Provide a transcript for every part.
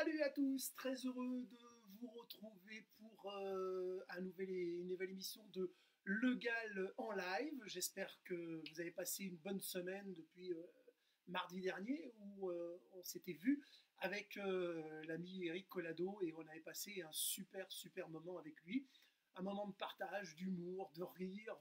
Salut à tous, très heureux de vous retrouver pour une nouvelle émission de Le Gall en live. J'espère que vous avez passé une bonne semaine depuis mardi dernier où on s'était vu avec l'ami Eric Collado et on avait passé un super moment avec lui. Un moment de partage, d'humour, de rire,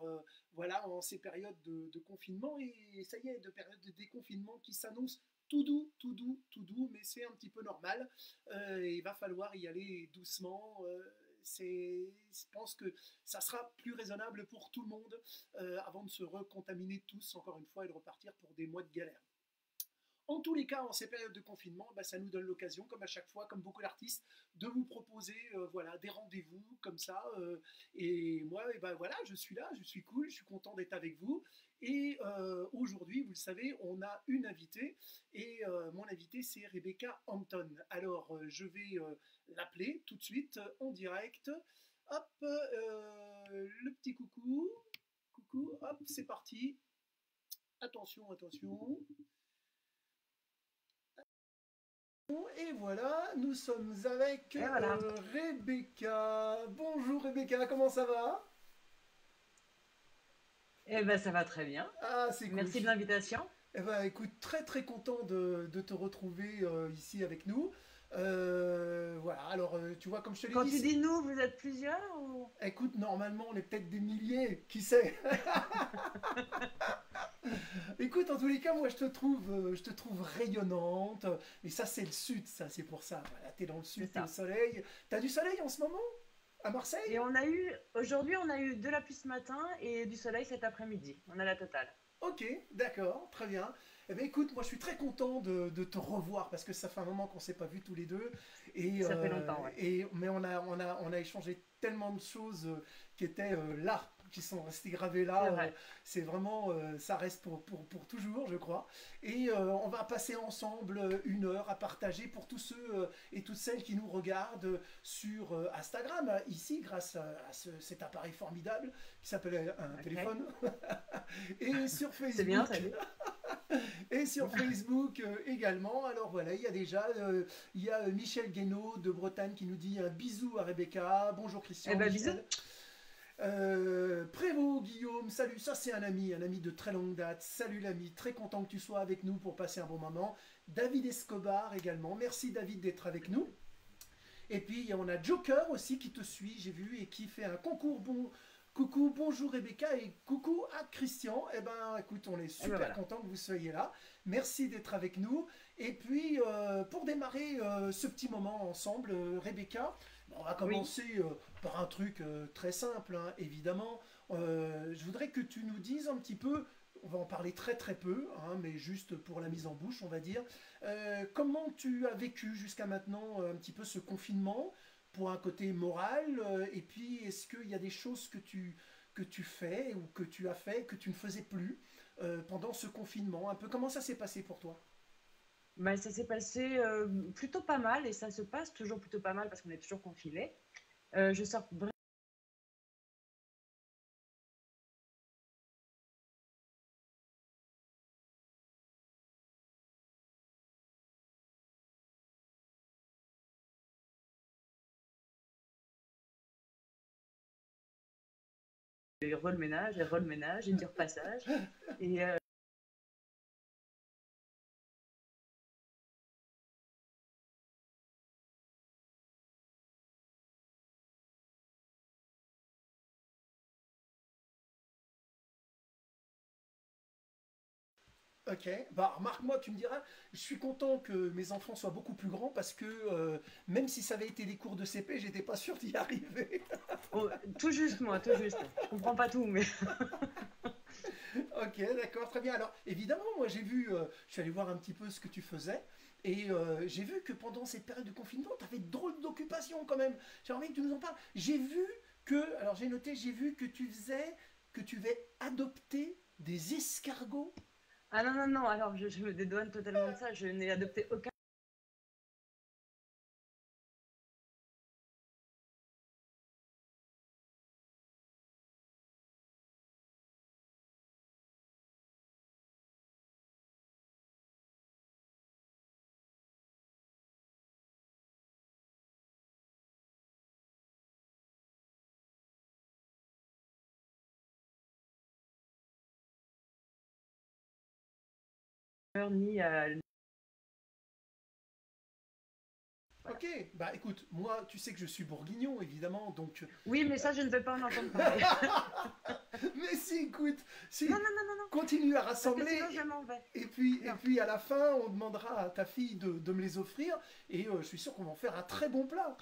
voilà, en ces périodes de confinement. Et ça y est, de périodes de déconfinement qui s'annoncent tout doux, mais c'est un petit peu normal. Il va falloir y aller doucement. Je pense que ça sera plus raisonnable pour tout le monde avant de se recontaminer tous, encore une fois, et de repartir pour des mois de galère. En tous les cas, en ces périodes de confinement, bah, ça nous donne l'occasion, comme à chaque fois, comme beaucoup d'artistes, de vous proposer voilà, des rendez-vous comme ça. Et moi, et ben voilà, je suis là, je suis cool, je suis content d'être avec vous. Et aujourd'hui, vous le savez, on a une invitée. Et mon invitée, c'est Rebecca Hampton. Alors, je vais l'appeler tout de suite en direct. Hop, le petit coucou. Coucou, hop, c'est parti. Attention, attention. Et voilà, nous sommes avec Et voilà. Rebecca. Bonjour Rebecca, comment ça va? Eh ben, ça va très bien. Ah, c'est cool. Merci de l'invitation. Eh ben, écoute, très content de te retrouver ici avec nous. Voilà, alors tu vois, comme je te l'ai Quand dit, tu dis nous, vous êtes plusieurs ou... écoute, normalement on est peut-être des milliers, qui sait? Écoute, en tous les cas, moi je te trouve rayonnante. Mais ça, c'est le sud, ça, c'est pour ça. Voilà, t'es dans le C'est sud, t'es au ça. soleil. T'as du soleil en ce moment? À Marseille? Et aujourd'hui, on a eu de la pluie ce matin et du soleil cet après-midi. On a la totale. Ok, d'accord, très bien. Eh bien, écoute, moi je suis très content de te revoir parce que ça fait un moment qu'on ne s'est pas vus tous les deux. Ça fait longtemps, ouais. Mais on a échangé tellement de choses qui étaient là, qui sont restées gravées C'est là. vrai. C'est vraiment, ça reste pour toujours, je crois. Et on va passer ensemble une heure à partager pour tous ceux et toutes celles qui nous regardent sur Instagram, ici, grâce cet appareil formidable qui s'appelle un Ok. téléphone. Et sur C'est bien, ça Facebook, dit. et sur Facebook également. Alors voilà, il y a déjà il y a Michel Guénaud de Bretagne qui nous dit un bisou à Rebecca. Bonjour Eh Christian, ben, bisous. Michel. Prévost Guillaume, salut, ça c'est un ami de très longue date. Salut l'ami, très content que tu sois avec nous pour passer un bon moment. David Escobar également, merci David d'être avec nous. Et puis on a Joker aussi qui te suit, j'ai vu, et qui fait un concours coucou, bonjour Rebecca et coucou à Christian. Eh ben écoute, on est Eh ben super voilà. content que vous soyez là. Merci d'être avec nous. Et puis pour démarrer ce petit moment ensemble, Rebecca, bon, on va Oui. commencer par un truc très simple, hein, évidemment. Je voudrais que tu nous dises un petit peu, on va en parler très peu, hein, mais juste pour la mise en bouche, on va dire. Comment tu as vécu jusqu'à maintenant un petit peu ce confinement pour un côté moral et puis est-ce qu'il y a des choses que tu fais ou que tu as fait que tu ne faisais plus pendant ce confinement? Un peu comment ça s'est passé pour toi? Ben, ça s'est passé plutôt pas mal et ça se passe toujours plutôt pas mal parce qu'on est toujours confinés. Je sors et re le ménage et du repassage. Et Ok, bah remarque-moi, tu me diras, je suis content que mes enfants soient beaucoup plus grands parce que même si ça avait été des cours de CP, j'étais pas sûr d'y arriver. oh, tout juste, moi, tout juste. Je comprends pas tout, mais Ok, d'accord, très bien. Alors, évidemment, moi j'ai vu, je suis allé voir un petit peu ce que tu faisais, et j'ai vu que pendant cette période de confinement, tu avais de drôles d'occupations quand même. J'ai envie que tu nous en parles. J'ai vu alors j'ai noté, j'ai vu que tu vais adopter des escargots. ah non, non, non, alors je me dédouane totalement de ça. Je n'ai adopté aucun ni à... Voilà. Ok, bah écoute, moi, tu sais que je suis bourguignon, évidemment, donc... Oui, mais ça, je ne veux pas en entendre parler. Mais si, écoute, si, Non, non, non, non, non, continue à parce que rassembler, sinon je m'en vais. et Non, puis à la fin, on demandera à ta fille de me les offrir, et je suis sûr qu'on va en faire un très bon plat.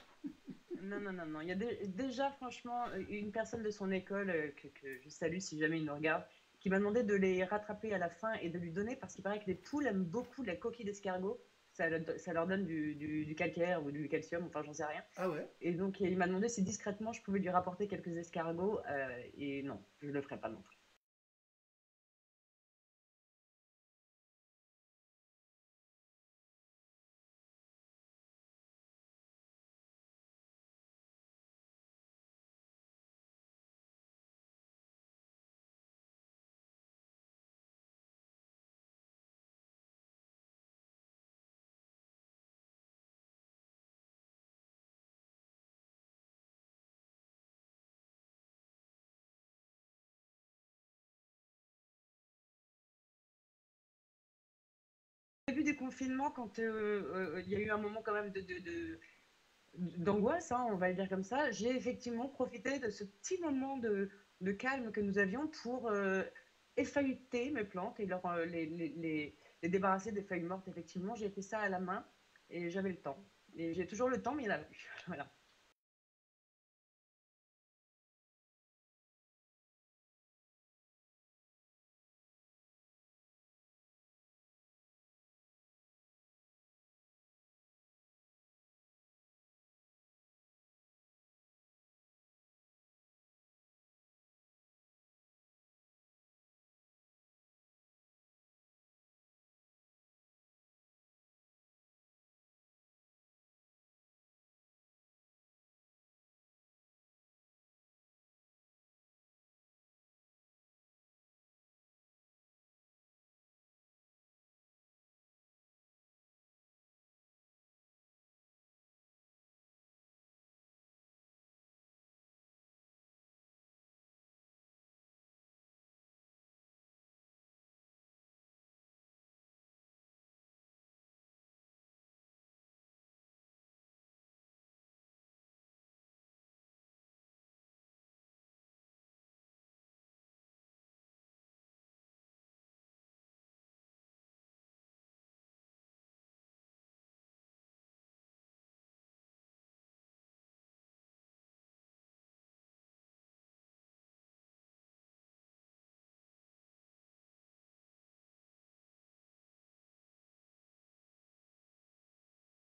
non, non, non, non. Il y a déjà, franchement, une personne de son école, que je salue si jamais il nous regarde, qui m'a demandé de les rattraper à la fin et de lui donner, parce qu'il paraît que les poules aiment beaucoup la coquille d'escargot. Ça leur donne du calcaire ou du calcium, enfin, j'en sais rien. Ah ouais? Et donc, il m'a demandé si discrètement je pouvais lui rapporter quelques escargots. Et non, je ne le ferai pas non plus. Au début du confinement, quand il y a eu un moment quand même d'angoisse, hein, on va le dire comme ça, j'ai effectivement profité de ce petit moment de calme que nous avions pour effahuter mes plantes et les débarrasser des feuilles mortes. Effectivement, j'ai fait ça à la main et j'avais le temps. Et j'ai toujours le temps, mais il n'y en a plus. Voilà.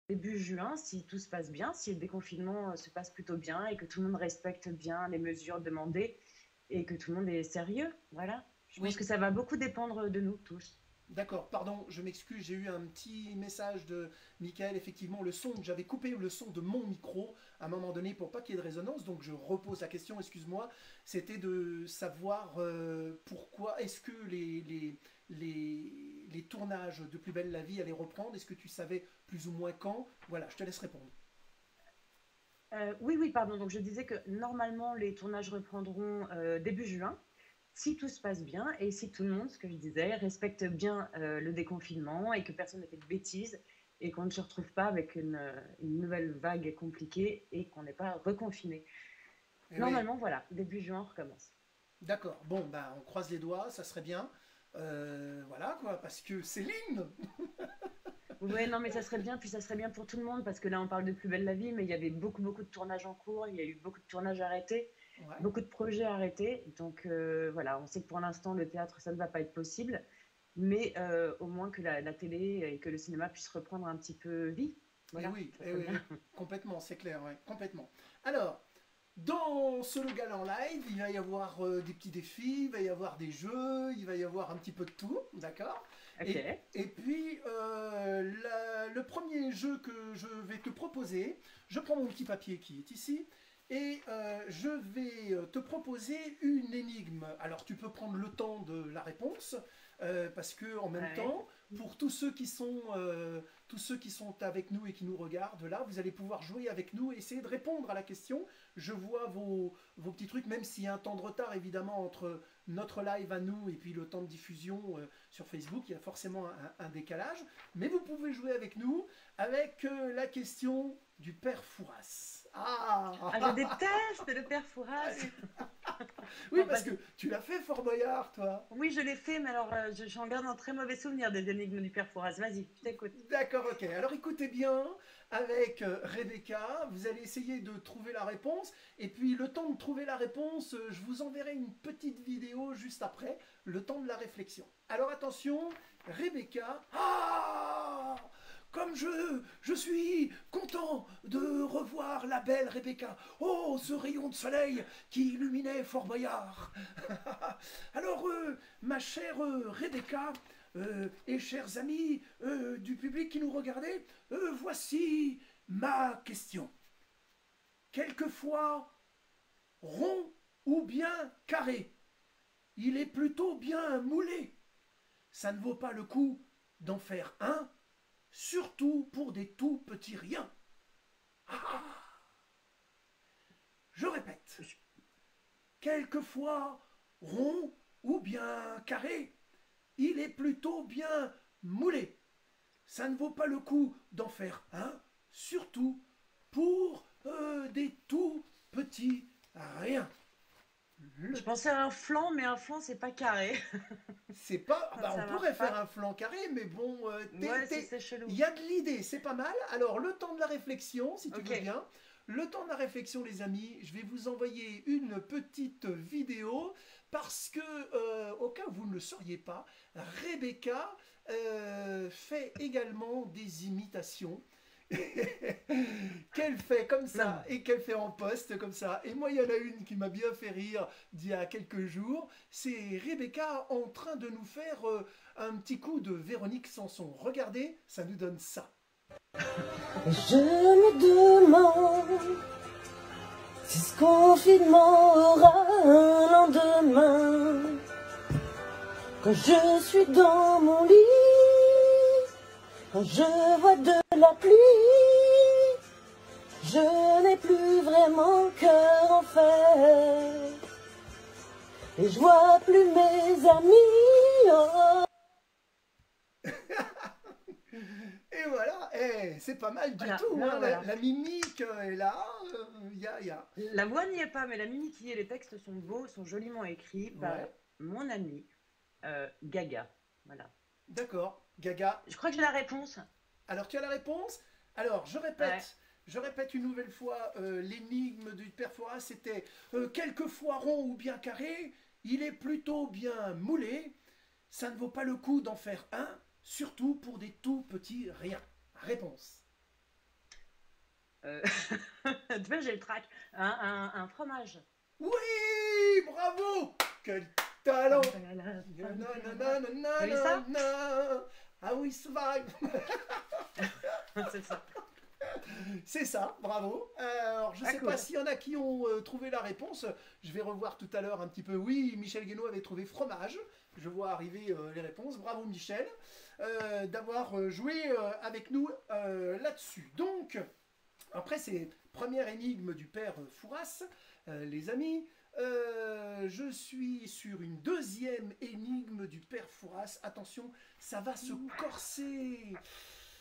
Début juin, si tout se passe bien, si le déconfinement se passe plutôt bien et que tout le monde respecte bien les mesures demandées et que tout le monde est sérieux, voilà. Je pense que Oui, ça va beaucoup dépendre de nous tous. d'accord, pardon, je m'excuse, j'ai eu un petit message de Michael, effectivement, le son, j'avais coupé le son de mon micro à un moment donné pour pas qu'il y ait de résonance, donc je repose la question, excuse-moi, c'était de savoir pourquoi, est-ce que les tournages de Plus belle la vie allaient reprendre, est-ce que tu savais plus ou moins quand? Voilà, je te laisse répondre. Oui, oui, pardon. Donc je disais que normalement les tournages reprendront début juin, si tout se passe bien et si tout le monde, ce que je disais, respecte bien le déconfinement et que personne ne fait de bêtises et qu'on ne se retrouve pas avec une nouvelle vague compliquée et qu'on n'est pas reconfiné. Eh oui, Normalement, voilà, début juin, on recommence. d'accord, bon, ben on croise les doigts, ça serait bien. Voilà quoi, parce que Céline. Oui, non, mais ça serait bien, puis ça serait bien pour tout le monde, parce que là, on parle de Plus belle la vie, mais il y avait beaucoup, beaucoup de tournages en cours, il y a eu beaucoup de tournages arrêtés, Ouais, beaucoup de projets arrêtés. Donc voilà, on sait que pour l'instant, le théâtre, ça ne va pas être possible, mais au moins que la télé et que le cinéma puissent reprendre un petit peu vie. Voilà, ça eh serait oui, bien. oui, complètement, c'est clair, ouais, complètement. Alors, dans ce local en live, il va y avoir des petits défis, il va y avoir des jeux, il va y avoir un petit peu de tout, d'accord? Ok. Et puis, le premier jeu que je vais te proposer, je prends mon petit papier qui est ici, et je vais te proposer une énigme. Alors, tu peux prendre le temps de la réponse. parce que en même Ouais. temps, pour tous ceux qui sont avec nous et qui nous regardent là, vous allez pouvoir jouer avec nous et essayer de répondre à la question. Je vois vos petits trucs, même s'il y a un temps de retard évidemment entre notre live à nous et puis le temps de diffusion sur Facebook, il y a forcément un décalage. Mais vous pouvez jouer avec nous avec la question du père Fouras. Ah, je déteste le père Fouras. Oui, Bon, parce que vas-y. tu l'as fait, Fort Boyard, toi. Oui, je l'ai fait, mais alors j'en garde un très mauvais souvenir des énigmes du père Fouras. Vas-y, je t'écoute. D'accord, ok. Alors écoutez bien, avec Rebecca, vous allez essayer de trouver la réponse. Et puis le temps de trouver la réponse, je vous enverrai une petite vidéo juste après, le temps de la réflexion. Alors attention, Rebecca. Ah, comme je suis content de revoir la belle Rebecca. Oh, ce rayon de soleil qui illuminait Fort Boyard. Alors, ma chère Rebecca, et chers amis du public qui nous regardait, voici ma question. Quelquefois rond ou bien carré, il est plutôt bien moulé. Ça ne vaut pas le coup d'en faire un, surtout pour des tout petits riens. Ah, je répète, quelquefois rond ou bien carré, il est plutôt bien moulé. Ça ne vaut pas le coup d'en faire un, surtout pour des tout petits riens. Je Le- pensais à un flanc, mais un flanc, c'est pas carré. C'est pas. Bah, on Ça pourrait marche faire pas. un flanc carré, mais bon, Ouais, c'est chelou. il y a de l'idée, c'est pas mal. Alors, le temps de la réflexion, si tu Ok. veux bien. Le temps de la réflexion, les amis, je vais vous envoyer une petite vidéo parce que, au cas où vous ne le sauriez pas, Rebecca fait également des imitations qu'elle fait comme Non. ça et qu'elle fait en poste comme ça. Et moi, il y en a une qui m'a bien fait rire d'il y a quelques jours. C'est Rebecca en train de nous faire un petit coup de Véronique Sanson. Regardez, ça nous donne ça. Je me demande si ce confinement aura un lendemain. Quand je suis dans mon lit, quand je vois de la pluie, je n'ai plus vraiment cœur en fait. Et je vois plus mes amis. Oh. Et voilà, c'est pas mal du Voilà, tout. non, Hein. voilà. La mimique est là. Y a. La voix n'y est pas, mais la mimique y est. Les textes sont beaux, sont joliment écrits par Ouais, mon ami Gaga. Voilà. d'accord. Gaga. Je crois que j'ai la réponse. Alors, tu as la réponse? Alors, Ouais. je répète une nouvelle fois, l'énigme du père Fouras, c'était quelquefois rond ou bien carré, il est plutôt bien moulé, ça ne vaut pas le coup d'en faire un, surtout pour des tout petits riens. Réponse. Euh, Tu vois, j'ai le trac. Un fromage. Oui, bravo! Quel talent! T'as vu ça? Ah oui, survive! C'est ça. C'est ça, bravo. Alors, je ne Ah, sais cool. pas s'il y en a qui ont trouvé la réponse. Je vais revoir tout à l'heure un petit peu. Oui, Michel Guénaud avait trouvé fromage. Je vois arriver les réponses. Bravo Michel d'avoir joué avec nous là-dessus. Donc, après ces premières énigmes du père Fouras, les amis, je suis sur une deuxième énigme du père Fouras. Attention, ça va se corser.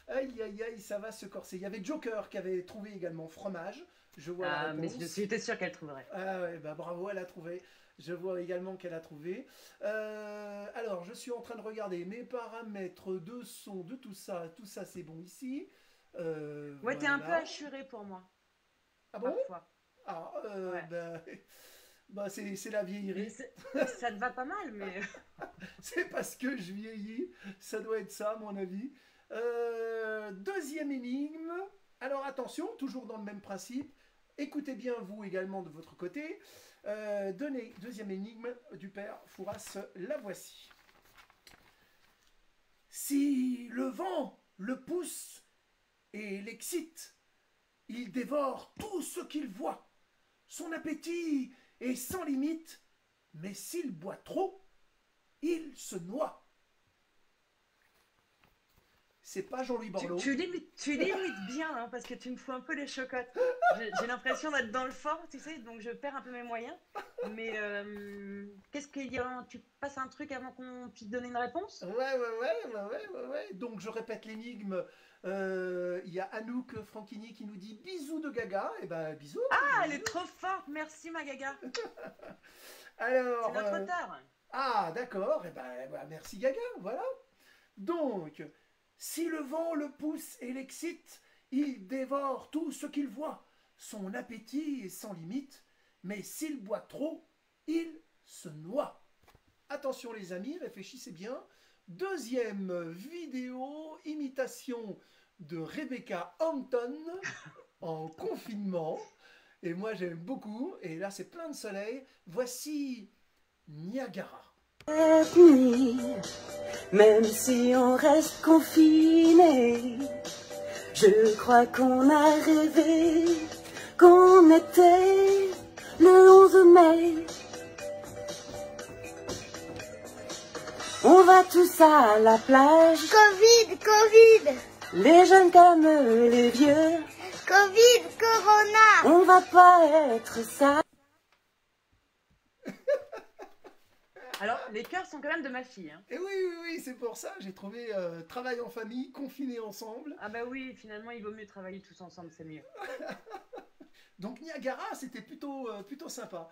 Aïe aïe aïe, ça va se corser. Il y avait Joker qui avait trouvé également fromage. Je vois la Ah, mais réponse. j'étais sûre qu'elle trouverait. Ah ouais, bah bravo, elle a trouvé. Je vois également qu'elle a trouvé. Alors, je suis en train de regarder mes paramètres de son, de tout ça c'est bon ici. Ouais, t'es un peu Voilà. assuré pour moi, Ah bon? parfois. Ah, Ouais. bah, c'est la Mais vieillerie. ça te va pas mal, mais. C'est parce que je vieillis. Ça doit être ça, à mon avis. Deuxième énigme. Alors attention, toujours dans le même principe. Écoutez bien vous également de votre côté. Deuxième énigme du père Fouras. La voici. Si le vent le pousse et l'excite, il dévore tout ce qu'il voit. Son appétit est sans limite, mais s'il boit trop, il se noie. c'est pas Jean-Louis Borloo. Tu limites bien, hein, parce que tu me fous un peu les chocottes. J'ai l'impression d'être dans le fort, tu sais, donc je perds un peu mes moyens. Mais qu'est-ce qu'il y a? Tu passes un truc avant qu'on puisse donner une réponse? Ouais. Donc je répète l'énigme. Il y a Anouk Franchini qui nous dit bisous de Gaga. Et ben bisous. Ah, elle est trop forte, merci ma gaga. Alors. C'est notre retard. Ah d'accord. Et ben merci Gaga. Voilà. Donc, si le vent le pousse et l'excite, il dévore tout ce qu'il voit. Son appétit est sans limite, mais s'il boit trop, il se noie. Attention les amis, réfléchissez bien. Deuxième vidéo, imitation de Rebecca Hampton en confinement. Et moi j'aime beaucoup. Et là c'est plein de soleil. Voici Niagara. Cette nuit, même si on reste confiné, je crois qu'on a rêvé qu'on était le 11 mai. On va tous à la plage, Covid, les jeunes comme les vieux, Covid, Corona. on va pas être sage. Alors, les cœurs sont quand même de ma fille. Hein. Et oui, c'est pour ça, j'ai trouvé travail en famille, confinés ensemble. Ah bah oui, finalement, il vaut mieux travailler tous ensemble, c'est mieux. Donc Niagara, c'était plutôt sympa.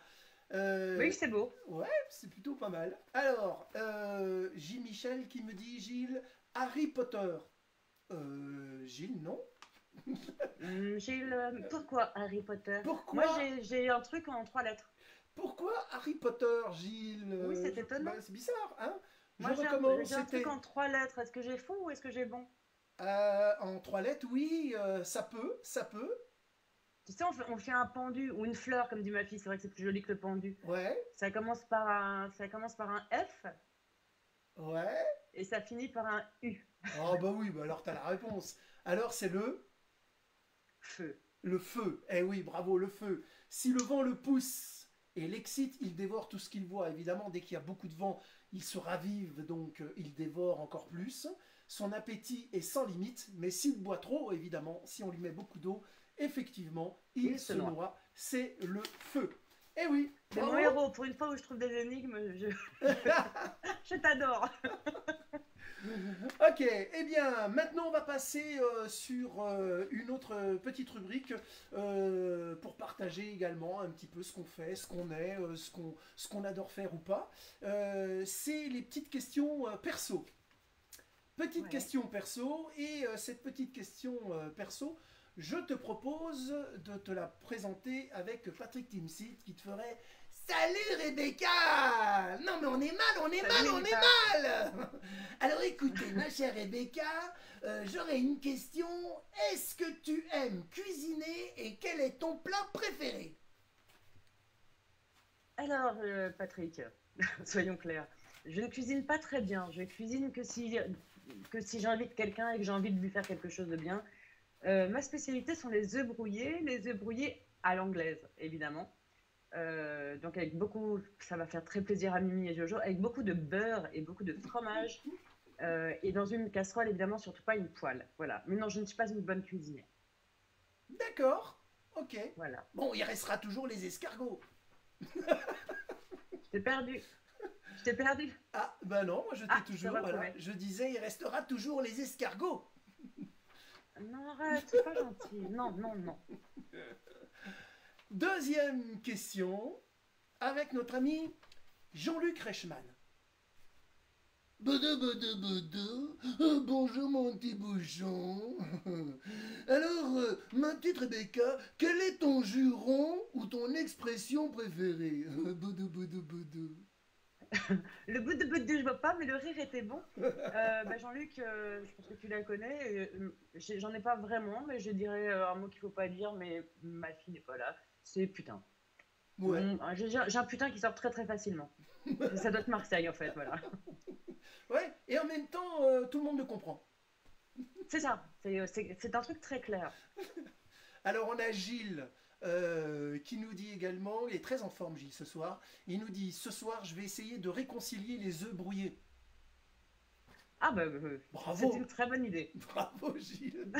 Oui, c'est beau. Ouais, c'est plutôt pas mal. Alors, Gilles Michel qui me dit, Gilles, Harry Potter. Gilles, non. Gilles, pourquoi Harry Potter? Pourquoi Moi, j'ai un truc en 3 lettres. Pourquoi Harry Potter, Gilles? Oui, c'est étonnant. C'est bizarre, hein? Moi, Je j'ai recommence, un truc c'était en 3 lettres. Est-ce que j'ai faux ou est-ce que j'ai bon? en 3 lettres, oui, ça peut. Tu sais, on fait un pendu ou une fleur, comme dit ma fille. C'est vrai que c'est plus joli que le pendu. Ouais, Ça commence par un F ouais. et ça finit par un U. Oh bah oui, bah alors t'as la réponse. Alors c'est Feu. le feu. Eh oui, bravo, le feu. Si le vent le pousse et l'excite, il dévore tout ce qu'il voit. Évidemment, dès qu'il y a beaucoup de vent, il se ravive, donc il dévore encore plus. Son appétit est sans limite, mais s'il boit trop, évidemment, si on lui met beaucoup d'eau, effectivement, il se noie. C'est le feu. Eh oui, C'est mon bravo. héros. Pour une fois où je trouve des énigmes, je t'adore. Ok, eh bien, maintenant on va passer sur une autre petite rubrique pour partager également un petit peu ce qu'on fait, ce qu'on est, ce qu'on adore faire ou pas. C'est les petites questions perso. Petite question perso, et cette petite question perso, je te propose de te la présenter avec Patrick Timsit qui te ferait Salut Rebecca! Non mais on est mal! Alors écoutez, ma chère Rebecca, j'aurais une question. Est-ce que tu aimes cuisiner et quel est ton plat préféré? Alors, Patrick, soyons clairs. Je ne cuisine pas très bien. Je cuisine que si j'invite quelqu'un et que j'ai envie de lui faire quelque chose de bien. Ma spécialité sont les œufs brouillés à l'anglaise, évidemment. Donc avec beaucoup, ça va faire très plaisir à Mimi et Jojo, avec beaucoup de beurre et beaucoup de fromage. Et dans une casserole, évidemment, surtout pas une poêle. Voilà. Mais non, je ne suis pas une bonne cuisinière. D'accord, ok. Voilà. Bon, il restera toujours les escargots. Je t'ai perdu. Ah, bah non, moi je t'ai je toujours, te voilà. retrouvais. Je disais, il restera toujours les escargots. Non, arrête, c'est pas gentil. Non. Deuxième question, avec notre ami Jean-Luc Reichmann. Bonjour mon petit bouchon. Alors, ma petite Rebecca, quel est ton juron ou ton expression préférée? Le bout de je vois pas, mais le rire était bon. Jean-Luc, je pense que tu la connais. J'en ai pas vraiment, mais je dirais un mot qu'il faut pas dire, mais ma fille n'est pas là. C'est putain. Ouais. J'ai un putain qui sort très très facilement. Ça doit être Marseille en fait, voilà. Ouais, et en même temps, tout le monde le comprend. C'est ça, c'est un truc très clair. Alors on a Gilles qui nous dit également, il est très en forme Gilles ce soir, il nous dit ce soir je vais essayer de réconcilier les œufs brouillés. Ah bah, Bravo. c'est une très bonne idée. Bravo, Gilles.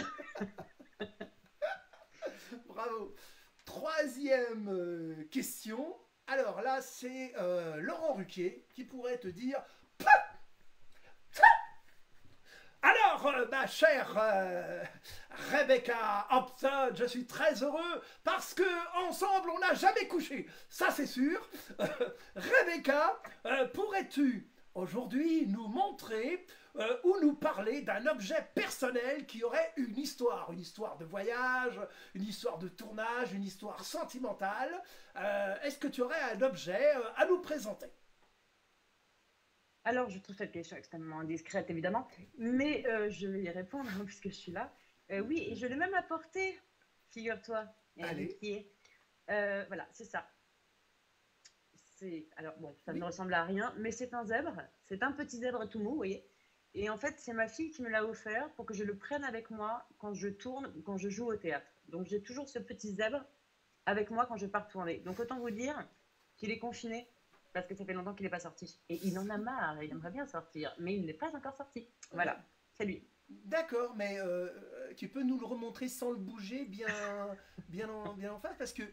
Bravo. Troisième question. Alors là, c'est Laurent Ruquier qui pourrait te dire... Alors, ma chère Rebecca Hampton, je suis très heureux parce que ensemble, on n'a jamais couché. Ça, c'est sûr. Rebecca, pourrais-tu aujourd'hui nous montrer ou nous parler d'un objet personnel qui aurait une histoire de voyage, une histoire de tournage, une histoire sentimentale. Est-ce que tu aurais un objet à nous présenter? Alors, je trouve cette question extrêmement indiscrète, évidemment, mais je vais y répondre hein, puisque je suis là. Oui, et je l'ai même apporté, figure-toi. Allez. Voilà, c'est ça. Alors bon, ça ne ressemble à rien, mais c'est un zèbre. C'est un petit zèbre tout mou, vous voyez. Et en fait, c'est ma fille qui me l'a offert pour que je le prenne avec moi quand je tourne, quand je joue au théâtre. Donc, j'ai toujours ce petit zèbre avec moi quand je pars tourner. Donc, autant vous dire qu'il est confiné parce que ça fait longtemps qu'il n'est pas sorti. Et il en a marre, il aimerait bien sortir, mais il n'est pas encore sorti. Voilà, c'est lui. D'accord, mais tu peux nous le remontrer sans le bouger bien en face parce que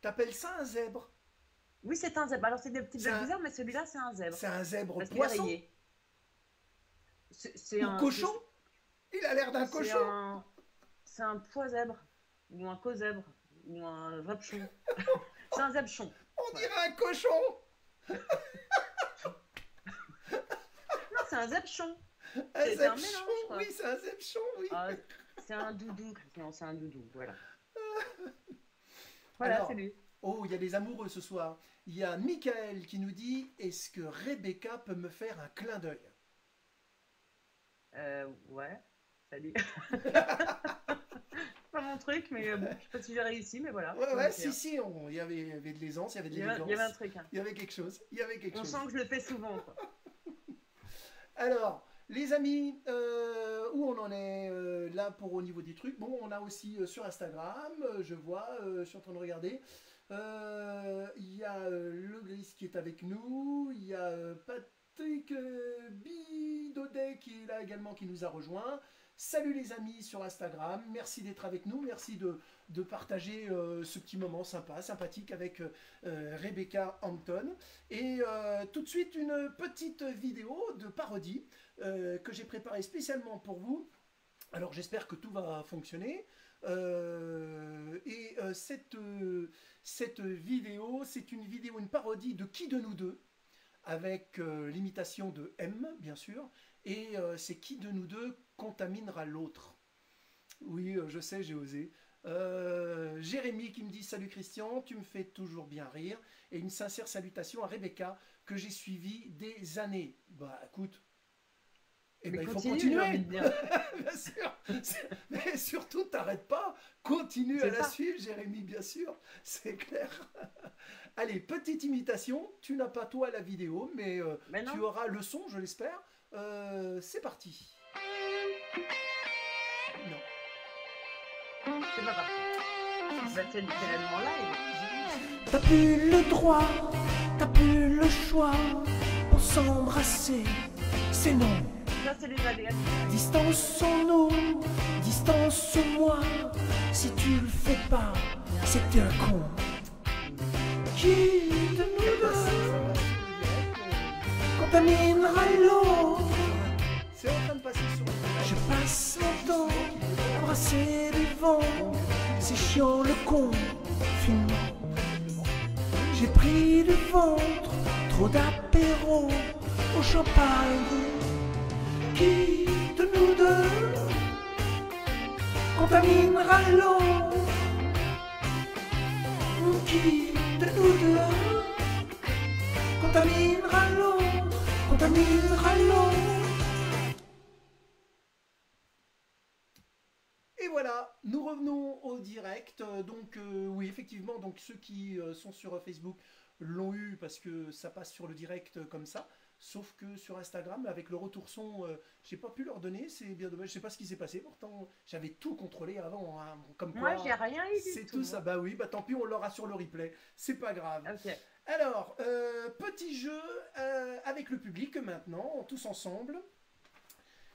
t'appelles ça un zèbre? Oui, c'est un zèbre. Alors, c'est des petites bêtes bizarres, mais celui-là, c'est un zèbre. C'est un zèbre parce poisson? C'est un cochon? Il a l'air d'un cochon. C'est un pois-zèbre, ou un co-zèbre, ou un vapchon. C'est un zèbchon. On dirait un cochon. Non, c'est un zèbchon. C'est un mélange, oui, c'est un zèbchon, oui. C'est un doudou. Non, c'est un doudou, voilà. Voilà, c'est lui. Oh, il y a des amoureux ce soir. Il y a Michael qui nous dit, est-ce que Rebecca peut me faire un clin d'œil? Ouais, salut. Pas mon truc, mais bon, je sais pas si j'ai réussi, mais voilà. Ouais, si, il y avait de l'aisance, il y avait de l'élégance. Il y avait un truc. Hein. Il y avait quelque chose. On sent que je le fais souvent, quoi. Alors, les amis, où on en est là pour au niveau des trucs? Bon, on a aussi sur Instagram, je vois, je suis en train de regarder. Il y a Le Gris qui est avec nous, il y a Patrick Bidaudet qui est là également, qui nous a rejoint. Salut les amis sur Instagram, merci d'être avec nous, merci de partager ce petit moment sympathique avec Rebecca Hampton. Et tout de suite une petite vidéo de parodie que j'ai préparée spécialement pour vous. Alors j'espère que tout va fonctionner. Cette vidéo, c'est une parodie de Qui de nous deux, avec l'imitation de M, bien sûr, et c'est Qui de nous deux contaminera l'autre. Oui, je sais, j'ai osé. Jérémy qui me dit « Salut Christian, tu me fais toujours bien rire » et une sincère salutation à Rebecca que j'ai suivie des années. Bah écoute, il faut continuer. Bien sûr. Mais surtout, t'arrêtes pas. Continue à la suivre, Jérémy, bien sûr. C'est clair. Allez, petite imitation. Tu n'as pas toi la vidéo, mais tu auras le son, je l'espère. C'est parti. Non. C'est pas parti. C'est tellement live. T'as plus le droit, t'as plus le choix pour s'embrasser. C'est non. Ça, c'est les ADN. Distançons-nous, distance-moi. Si tu le fais pas, c'est que t'es un con. Qui de nous deux contaminera l'autre? C'est en train de passer sur le... Je passe mon temps à brasser du vent. C'est chiant le confinement. J'ai pris du ventre, trop d'apéro au champagne. Qui de nous deux contaminera l'autre? Qui de nous deux contaminera l'autre? Contaminera l'autre? Et voilà, nous revenons au direct. Donc oui, effectivement, donc ceux qui sont sur Facebook l'ont eu parce que ça passe sur le direct comme ça. Sauf que sur Instagram, avec le retour son, j'ai pas pu leur donner, c'est bien dommage, je sais pas ce qui s'est passé, pourtant j'avais tout contrôlé avant, hein, comme quoi. Moi j'ai rien eu du c'est tout. tout ça, bah oui, bah tant pis, on l'aura sur le replay, c'est pas grave. Okay. Alors, petit jeu avec le public maintenant, tous ensemble.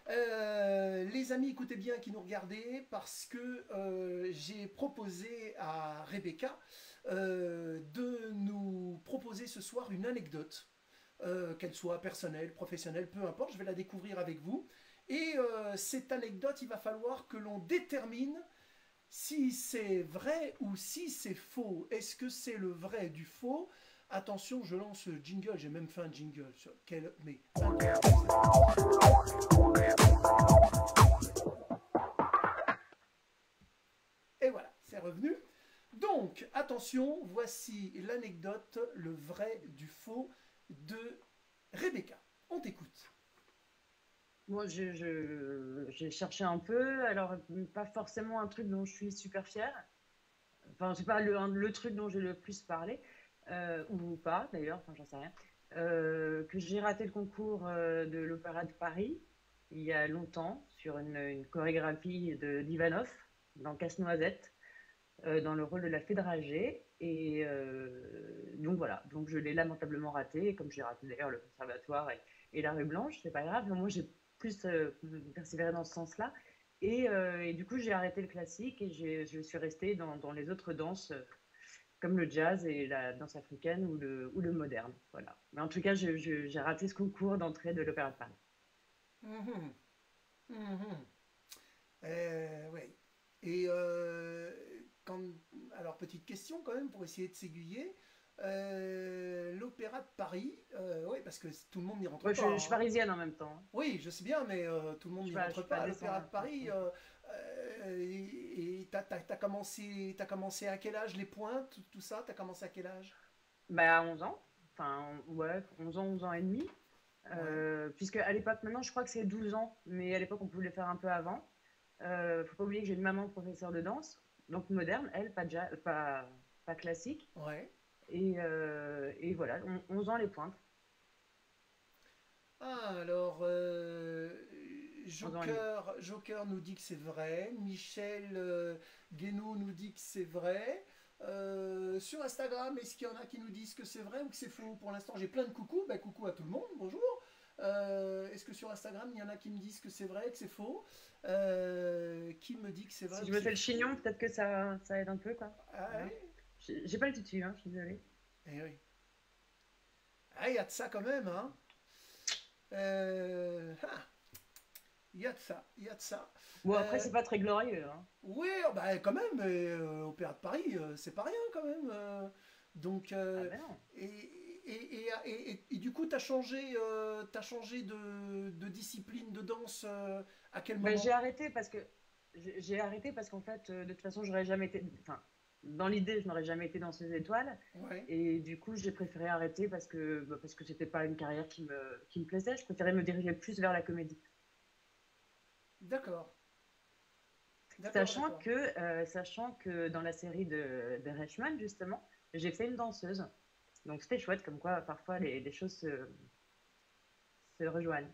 Les amis, écoutez bien qui nous regardez parce que j'ai proposé à Rebecca de nous proposer ce soir une anecdote, qu'elle soit personnelle, professionnelle, peu importe, je vais la découvrir avec vous. Et cette anecdote, il va falloir que l'on détermine si c'est vrai ou si c'est faux. Est-ce que c'est le vrai du faux? Attention, je lance le jingle, j'ai même fait un jingle. Mais et voilà, c'est revenu. Donc, attention, voici l'anecdote, le vrai du faux de Rebecca. On t'écoute. Moi, j'ai cherché un peu, alors pas forcément un truc dont je suis super fière. Enfin, c'est pas le truc dont j'ai le plus parlé, ou pas d'ailleurs, enfin, j'en sais rien. Que j'ai raté le concours de l'Opéra de Paris il y a longtemps sur une chorégraphie d'Ivanov dans Casse-Noisette, dans le rôle de la Fée dragée. Et donc voilà, donc je l'ai lamentablement raté, comme j'ai raté d'ailleurs le conservatoire et la rue Blanche, c'est pas grave. Moi, j'ai plus persévéré dans ce sens-là. Et du coup, j'ai arrêté le classique et je suis restée dans les autres danses, comme le jazz et la danse africaine ou le moderne. Voilà. Mais en tout cas, j'ai raté ce concours d'entrée de l'Opéra de Paris. Mhm, mhm. Ouais. Et quand... alors, petite question quand même pour essayer de s'aiguiller. L'Opéra de Paris, oui, parce que tout le monde n'y rentre Moi, pas, je suis hein. parisienne en même temps, hein. Oui, je sais bien, mais tout le monde Je n'y suis rentre je suis pas pas à l'Opéra de descendante. Paris. Et t'as commencé à quel âge les pointes, tout ça? T'as commencé à quel âge? Bah, à 11 ans. Enfin, ouais, 11 ans et demi. Ouais. Puisque à l'époque, maintenant, je crois que c'est 12 ans, mais à l'époque, on pouvait le faire un peu avant. Faut pas oublier que j'ai une maman professeure de danse, donc moderne, elle, pas classique. Ouais. Et voilà, 11 ans les pointes, Ah, alors, 11 ans et demi. Joker nous dit que c'est vrai. Michel Guénaud nous dit que c'est vrai. Sur Instagram, est-ce qu'il y en a qui nous disent que c'est vrai ou que c'est faux? Pour l'instant, j'ai plein de coucou. Ben, coucou à tout le monde, bonjour. Est-ce que sur Instagram, il y en a qui me disent que c'est vrai, que c'est faux? Qui me dit que c'est vrai Si ou je que me c'est fais le faux? chignon, peut-être que ça aide un peu, quoi. Ah, Voilà. ouais. J'ai pas le tutu, hein, je suis désolée. Eh oui. Ah, il y a de ça quand même, hein. Ah, il y a de ça, il y a de ça. Bon, après, Euh, c'est pas très glorieux, hein. Oui, oh, bah, quand même, Opéra de Paris, c'est pas rien quand même. Donc, Ah ben non. et du coup, t'as changé de discipline de danse à quel Ben, moment? j'ai arrêté parce qu'en fait, de toute façon, j'aurais jamais été. Enfin, dans l'idée, je n'aurais jamais été dans ces étoiles. Ouais, Et du coup, j'ai préféré arrêter parce que c'était pas une carrière qui me plaisait. Je préférais me diriger plus vers la comédie. d'accord, d'accord, d'accord. Sachant que dans la série de Reichmann, justement, j'ai fait une danseuse. Donc c'était chouette, comme quoi parfois les choses se rejoignent.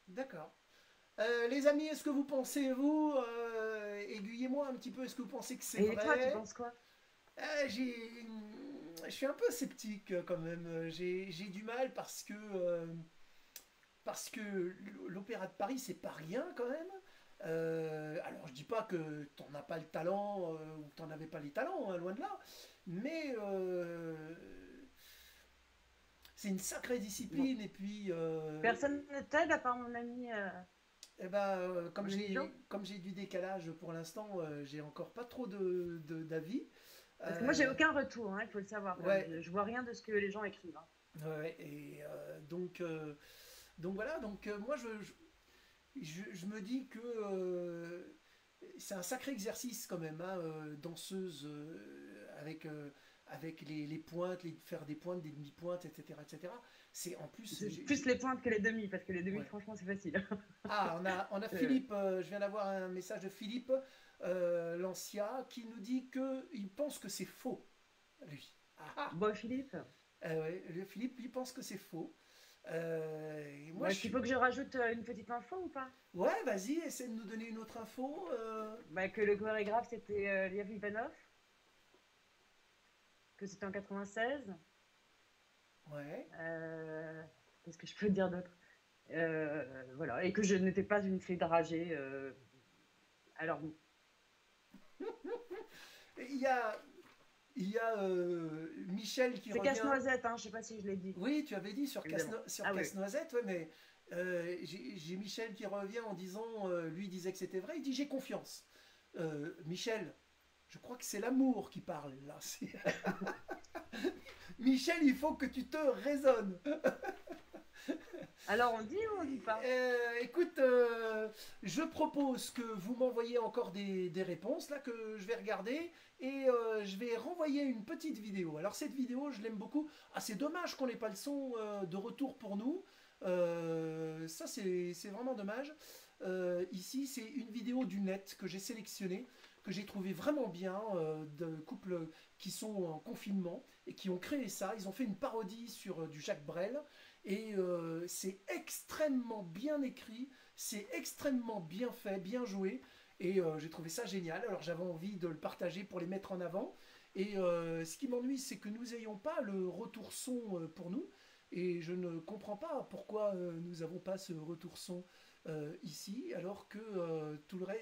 D'accord. Les amis, est-ce que vous pensez, vous, aiguillez-moi un petit peu, est-ce que vous pensez que c'est Et toi, tu vrai? penses quoi? Je suis un peu sceptique quand même. J'ai du mal parce que l'Opéra de Paris, c'est pas rien quand même. Alors, je dis pas que t'en as pas le talent ou que t'en avais pas les talents, hein, loin de là. Mais c'est une sacrée Bon, discipline. Et puis, personne ne t'aide à part mon ami eh ben, Olivier. comme j'ai du décalage pour l'instant, j'ai encore pas trop d'avis. Parce que moi, j'ai Euh, aucun retour, hein, il faut le savoir quand même. ouais, Je vois rien de ce que les gens écrivent, hein. ouais, et donc voilà, donc moi je me dis que c'est un sacré exercice quand même, hein, danseuse avec les pointes, faire des pointes, des demi-pointes, etc., etc. C'est en plus, C'est plus les pointes que les demi, parce que les demi, ouais. franchement, c'est facile. Ah, on a Euh, Philippe, je viens d'avoir un message de Philippe Lancia qui nous dit que il pense que c'est faux, lui. Ah ah. Bon, Philippe, Ouais, Philippe, lui pense que c'est faux. Et moi, bah, je est-ce qu'il faut suis. que je rajoute une petite info ou pas? Ouais, vas-y, essaie de nous donner une autre info. Bah, que le chorégraphe, c'était Liev Ivanov, que c'était en 96. Ouais. Euh, Qu'est-ce que je peux dire d'autre? Voilà, et que je n'étais pas une fée dragée. Alors, Il y a, Michel qui c'est revient. Casse-Noisette, hein, je sais pas si je l'ai dit. Oui, tu avais dit sur Évidemment. sur Ah oui. Casse-Noisette, ouais, mais j'ai Michel qui revient en disant, lui disait que c'était vrai, il dit j'ai confiance. Michel, je crois que c'est l'amour qui parle là. Michel, il faut que tu te raisonnes. Alors, on dit ou on dit pas? Écoute, je propose que vous m'envoyiez encore des réponses là que je vais regarder et je vais renvoyer une petite vidéo. Alors cette vidéo, je l'aime beaucoup. Ah, c'est dommage qu'on n'ait pas le son de retour pour nous. Ça, c'est vraiment dommage. Ici, c'est une vidéo du net que j'ai sélectionnée, que j'ai trouvé vraiment bien, de couples qui sont en confinement et qui ont créé ça. Ils ont fait une parodie sur du Jacques Brel. Et c'est extrêmement bien écrit, c'est extrêmement bien fait, bien joué. Et j'ai trouvé ça génial. Alors j'avais envie de le partager pour les mettre en avant. Et ce qui m'ennuie, c'est que nous n'ayons pas le retour son pour nous. Et je ne comprends pas pourquoi nous n'avons pas ce retour son ici. Alors que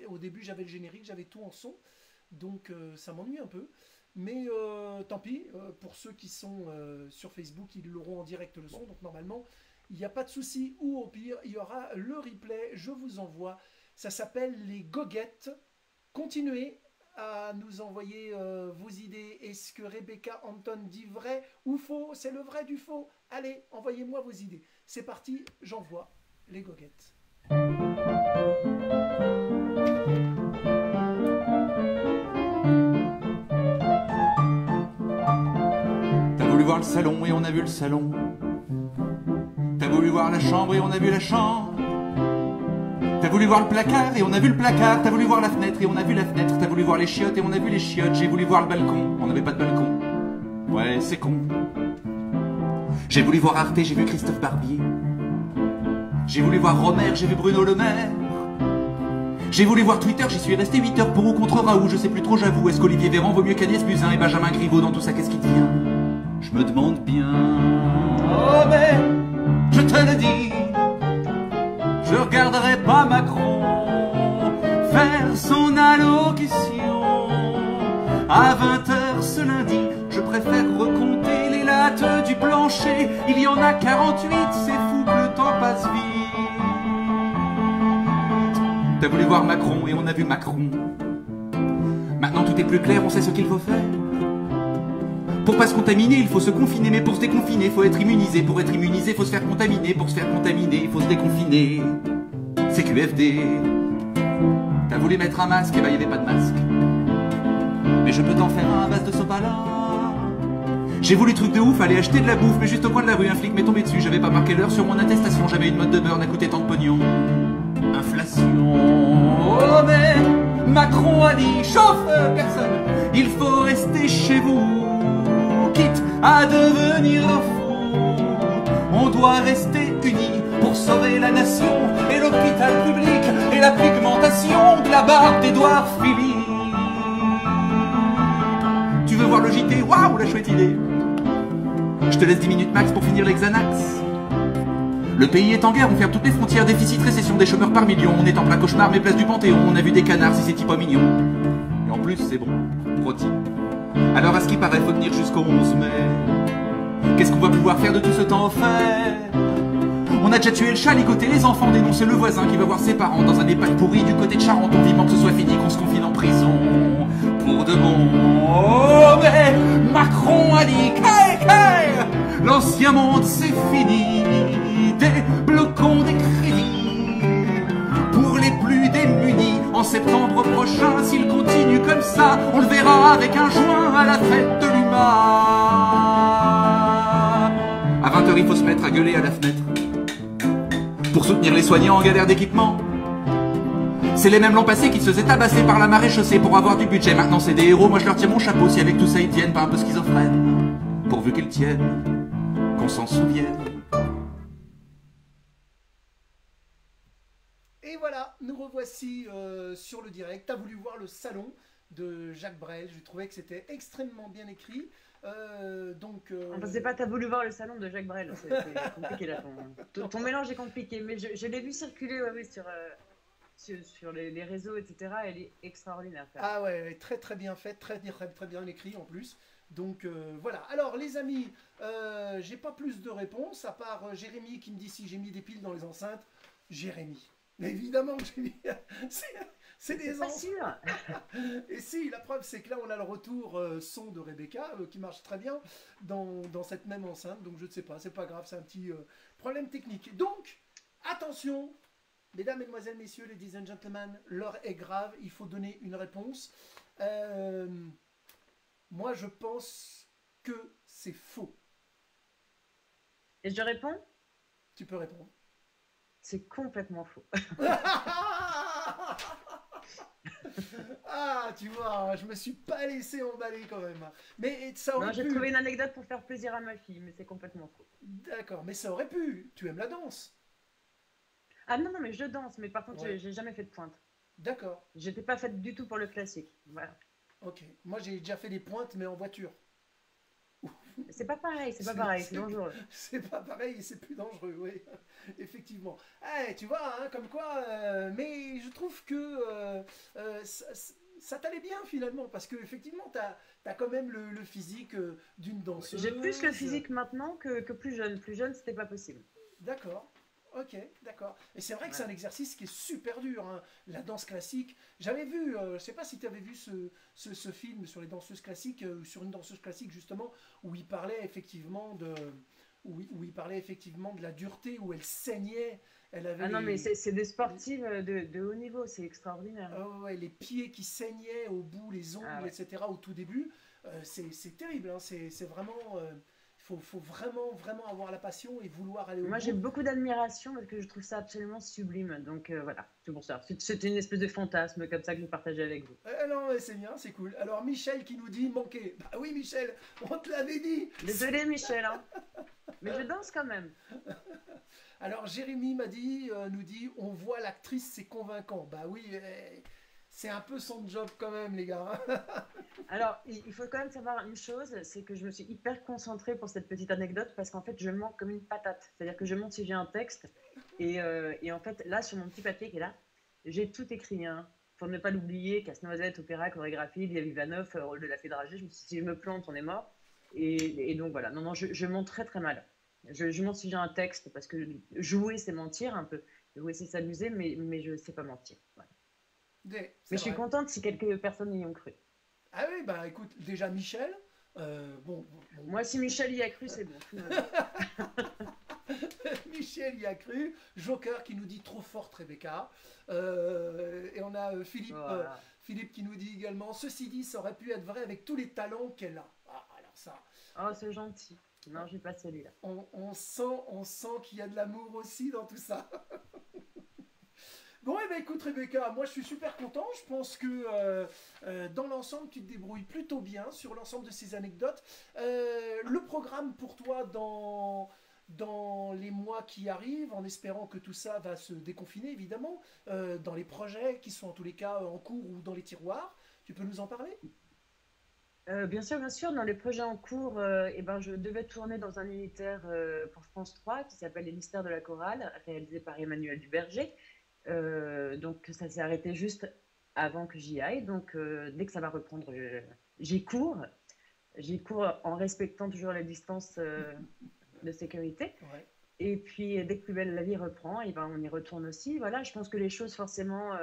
au début, j'avais le générique, j'avais tout en son. Donc ça m'ennuie un peu. Mais tant pis, pour ceux qui sont sur Facebook, ils l'auront en direct le son. Donc normalement, il n'y a pas de souci. Ou au pire, il y aura le replay. Je vous envoie. Ça s'appelle les goguettes. Continuez à nous envoyer vos idées. Est-ce que Rebecca Anton dit vrai ou faux? C'est le vrai du faux. Allez, envoyez-moi vos idées. C'est parti, j'envoie les goguettes. T'as voulu voir le salon et on a vu le salon. T'as voulu voir la chambre et on a vu la chambre. T'as voulu voir le placard et on a vu le placard. T'as voulu voir la fenêtre et on a vu la fenêtre. T'as voulu voir les chiottes et on a vu les chiottes. J'ai voulu voir le balcon, on n'avait pas de balcon. Ouais, c'est con. J'ai voulu voir Arte, j'ai vu Christophe Barbier. J'ai voulu voir Romer, j'ai vu Bruno Le Maire. J'ai voulu voir Twitter, j'y suis resté 8 heures pour ou contre Raoult, je sais plus trop, j'avoue. Est-ce qu'Olivier Véran vaut mieux qu'Agnès Buzyn et Benjamin Griveaux dans tout ça, qu'est-ce qui devient? Je me demande bien. Oh mais, je te le dis, je regarderai pas Macron faire son allocution à 20 h ce lundi. Je préfère recompter les lattes du plancher. Il y en a 48, c'est fou que le temps passe vite. T'as voulu voir Macron et on a vu Macron. Maintenant tout est plus clair, on sait ce qu'il faut faire. Pour pas se contaminer, il faut se confiner. Mais pour se déconfiner, faut être immunisé. Pour être immunisé, faut se faire contaminer. Pour se faire contaminer, il faut se déconfiner. C'est QFD. T'as voulu mettre un masque, et bah y'avait pas de masque. Mais je peux t'en faire un à base de sopalin. J'ai voulu truc de ouf, aller acheter de la bouffe. Mais juste au coin de la rue, un flic m'est tombé dessus. J'avais pas marqué l'heure sur mon attestation. J'avais une mode de beurre, n'a coûté tant de pognon. Inflation. Oh mais Macron a dit, chauffe personne, il faut rester chez vous, quitte à devenir fou. On doit rester unis pour sauver la nation et l'hôpital public et la pigmentation de la barbe d'Édouard Philippe. Tu veux voir le JT? Waouh, la chouette idée. Je te laisse 10 minutes max pour finir les Xanax. Le pays est en guerre, on ferme toutes les frontières, déficit, récession, des chômeurs par millions. On est en plein cauchemar, mais place du Panthéon, on a vu des canards, si c'est pas mignon. Et en plus, c'est bon, rôti. Alors à ce qui paraît, faut tenir jusqu'au 11 mai. Qu'est-ce qu'on va pouvoir faire de tout ce temps offert? On a déjà tué le chat, ligoté les enfants, dénoncé le voisin qui va voir ses parents dans un EHPAD pourri du côté de Charente. On vivant que ce soit fini, qu'on se confine en prison. Pour de bon. Oh mais Macron a dit, l'ancien monde c'est fini. Débloquons des crédits pour les plus démunis. En septembre prochain, s'il continue comme ça, on le verra avec un joint à la fête de l'UMA. À 20 h, il faut se mettre à gueuler à la fenêtre pour soutenir les soignants en galère d'équipement. C'est les mêmes l'an passé qui se faisaient tabasser par la marée chaussée pour avoir du budget. Maintenant c'est des héros, moi je leur tire mon chapeau si avec tout ça ils tiennent pas un peu schizophrènes. Pourvu qu'ils tiennent, qu'on s'en souvienne. Et voilà, nous revoici sur le direct. T'as voulu voir le salon de Jacques Brel. Je trouvais que c'était extrêmement bien écrit. C'est pas, t'as voulu voir le salon de Jacques Brel, c'est compliqué là. Ton mélange est compliqué, mais je l'ai vu circuler oui, sur les réseaux, etc. Elle est extraordinaire. Ah ouais, elle est très très bien faite, très bien écrit en plus. Donc voilà. Alors les amis, j'ai pas plus de réponses à part Jérémy qui me dit si j'ai mis des piles dans les enceintes. Jérémy. Mais évidemment que j'ai mis. C'est des pas sûr. Et si, la preuve, c'est que là, on a le retour son de Rebecca qui marche très bien dans cette même enceinte. Donc, je ne sais pas, c'est pas grave, c'est un petit problème technique. Donc, attention, mesdames, mesdemoiselles, messieurs, ladies and gentlemen, l'heure est grave, il faut donner une réponse. Moi, je pense que c'est faux. Et je réponds? Tu peux répondre. C'est complètement faux. Ah, tu vois, je me suis pas laissé emballer quand même. Mais ça aurait pu... J'ai trouvé une anecdote pour faire plaisir à ma fille, mais c'est complètement faux. D'accord, mais ça aurait pu. Tu aimes la danse? Ah non, mais je danse, mais par contre, Ouais. j'ai jamais fait de pointe. D'accord. J'étais pas faite du tout pour le classique. Voilà. Ok. Moi, j'ai déjà fait des pointes, mais en voiture. C'est pas pareil, c'est dangereux. C'est pas pareil et c'est plus dangereux, oui. Effectivement. Eh, tu vois, hein, comme quoi... mais je trouve que ça t'allait bien, finalement, parce que effectivement, t'as quand même le physique d'une danseuse. J'ai plus le physique maintenant que plus jeune. Plus jeune, c'était pas possible. D'accord. Ok, d'accord. Et c'est vrai que c'est un exercice qui est super dur, hein. La danse classique. J'avais vu, je sais pas si tu avais vu ce film sur les danseuses classiques, sur une danseuse classique justement, où il parlait effectivement où il parlait effectivement de la dureté, où elle saignait. Elle avait non, mais c'est des sportives de haut niveau, c'est extraordinaire. Ouais, les pieds qui saignaient au bout, les ongles, etc. au tout début. C'est terrible, hein. C'est vraiment... faut vraiment avoir la passion et vouloir aller au bout. Moi, j'ai beaucoup d'admiration parce que je trouve ça absolument sublime. Donc voilà, c'est pour ça. C'était une espèce de fantasme comme ça que je partageais avec vous. Non, c'est bien, c'est cool. Alors, Michel qui nous dit manquer. Bah oui, Michel, on te l'avait dit. Désolé, Michel, hein. Mais je danse quand même. Alors, Jérémy nous dit, on voit l'actrice, c'est convaincant. Bah oui, c'est un peu son job quand même, les gars. Alors, il faut quand même savoir une chose, c'est que je me suis hyper concentrée pour cette petite anecdote parce qu'en fait, je mens comme une patate. C'est-à-dire que je monte si j'ai un texte et en fait, là, sur mon petit papier qui est là, j'ai tout écrit, hein. Pour ne pas l'oublier, Casse-Noisette, opéra, chorégraphie, Lia Ivanov, rôle de la fée dragée. Je me suis dit, si je me plante, on est mort. Et donc voilà, non, je mens très très mal. Je mens si j'ai un texte parce que jouer, c'est mentir un peu. Jouer, c'est s'amuser, mais je ne sais pas mentir. Voilà. Mais je suis contente si quelques personnes y ont cru. Ah oui, bah écoute, déjà Michel, bon. Moi, si Michel y a cru, c'est bon. Michel y a cru. Joker qui nous dit trop forte Rebecca. Et on a Philippe, voilà. Philippe qui nous dit également, ceci dit, ça aurait pu être vrai avec tous les talents qu'elle a. Ah, alors ça. Oh, c'est gentil. Non, j'ai pas celui-là. On sent qu'il y a de l'amour aussi dans tout ça. Bon, et ben écoute Rebecca, moi je suis super content. Je pense que dans l'ensemble, tu te débrouilles plutôt bien sur l'ensemble de ces anecdotes. Le programme pour toi dans les mois qui arrivent, en espérant que tout ça va se déconfiner évidemment, dans les projets qui sont en tous les cas en cours ou dans les tiroirs, tu peux nous en parler? Bien sûr. Dans les projets en cours, je devais tourner dans un unitaire pour France 3 qui s'appelle Les Mystères de la Chorale, réalisé par Emmanuel Duberger. Donc ça s'est arrêté juste avant que j'y aille. Donc dès que ça va reprendre, j'y cours. J'y cours en respectant toujours les distances de sécurité. Ouais. Et puis dès que Plus belle la vie reprend, on y retourne aussi. Voilà, je pense que les choses forcément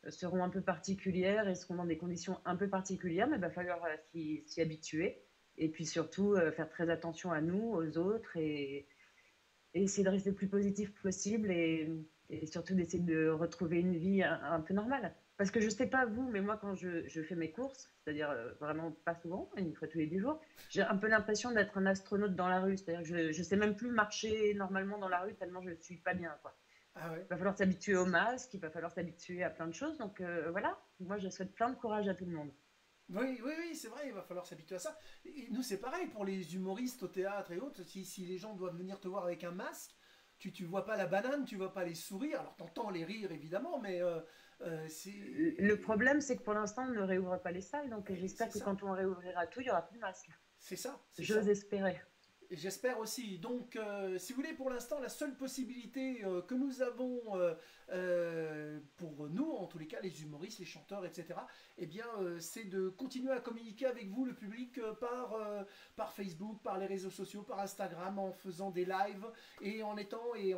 seront un peu particulières et seront dans des conditions un peu particulières, mais il va falloir s'y habituer. Et puis surtout faire très attention à nous, aux autres, et essayer de rester le plus positif possible et surtout d'essayer de retrouver une vie un peu normale. Parce que je sais pas vous, mais moi quand je fais mes courses, c'est-à-dire vraiment pas souvent, une fois tous les 10 jours, j'ai un peu l'impression d'être un astronaute dans la rue. C'est-à-dire que je sais même plus marcher normalement dans la rue tellement je suis pas bien, quoi. Ah ouais. Il va falloir s'habituer au masque, il va falloir s'habituer à plein de choses. Donc voilà, moi je souhaite plein de courage à tout le monde. Oui, c'est vrai, il va falloir s'habituer à ça. Et nous, c'est pareil pour les humoristes au théâtre et autres. Si les gens doivent venir te voir avec un masque, tu vois pas la banane, tu vois pas les sourires. Alors, t'entends les rires, évidemment, mais c'est... Le problème, c'est que pour l'instant, on ne réouvre pas les salles. Donc j'espère que ça. quand on réouvrira tout, il n'y aura plus de masque. C'est ça. J'ose espérer. Et j'espère aussi. Donc, si vous voulez, pour l'instant, la seule possibilité que nous avons, pour nous, en tous les cas, les humoristes, les chanteurs, etc., eh bien, c'est de continuer à communiquer avec vous, le public, par Facebook, par les réseaux sociaux, par Instagram, en faisant des lives et en